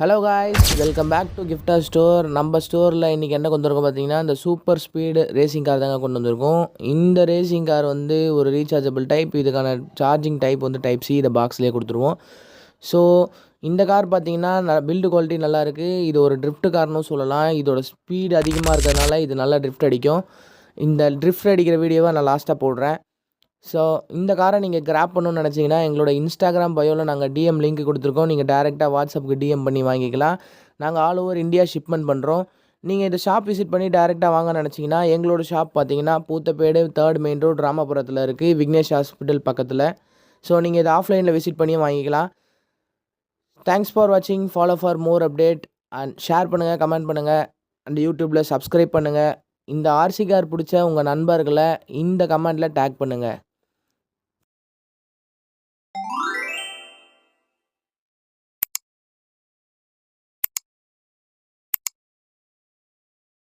Hello guys, welcome back to Gifter store. நம்ம ஸ்டோரில் இன்றைக்கி என்ன கொண்டு வந்திருக்கோம் பார்த்தீங்கன்னா, இந்த சூப்பர் ஸ்பீடு ரேசிங் கார் தாங்க கொண்டு வந்திருக்கோம். இந்த ரேசிங் கார் வந்து ஒரு ரீசார்ஜபிள் டைப். இதுக்கான சார்ஜிங் டைப் வந்து டைப் சி. இதை பாக்ஸ்லேயே கொடுத்துருவோம். ஸோ இந்த கார் பார்த்தீங்கன்னா பில்டு குவாலிட்டி நல்லாயிருக்கு. இது ஒரு ட்ரிஃப்ட் கார்னு சொல்லலாம். இதோட ஸ்பீடு அதிகமாக இருக்கிறதுனால இது நல்லா ட்ரிஃப்ட் அடிக்கும். இந்த ட்ரிஃப்ட் அடிக்கிற வீடியோவை நான் லாஸ்ட்டாக போடுறேன். ஸோ இந்த காரை நீங்கள் கிராப் பண்ணணும்னு நினச்சிங்கன்னா எங்களோட இன்ஸ்டாகிராம் பயோவில் நாங்கள் டிஎம் லிங்க் கொடுத்துருக்கோம். நீங்கள் டேரெக்டாக வாட்ஸ்அப்புக்கு டிஎம் பண்ணி வாங்கிக்கலாம். நாங்கள் ஆல் ஓவர் இந்தியா ஷிப்மெண்ட் பண்ணுறோம். நீங்கள் இந்த ஷாப் விசிட் பண்ணி டேரெக்டாக வாங்க நினச்சிங்கன்னா எங்களோட ஷாப் பார்த்தீங்கன்னா பூத்தப்பேடு 3rd மெயின் ரோடு ராமபுரத்தில் இருக்குது, விக்னேஷ் ஹாஸ்பிட்டல் பக்கத்தில். ஸோ நீங்கள் இதை ஆஃப்லைனில் விசிட் பண்ணி வாங்கிக்கலாம். தேங்க்ஸ் ஃபார் வாட்சிங். Follow for more update and share பண்ணுங்கள், கமெண்ட் பண்ணுங்கள் அண்ட் யூடியூப்பில் சப்ஸ்கிரைப் பண்ணுங்கள். இந்த ஆர்சி கார் பிடிச்ச உங்கள் நண்பர்களை இந்த கமெண்ட்டில் டேக் பண்ணுங்கள்.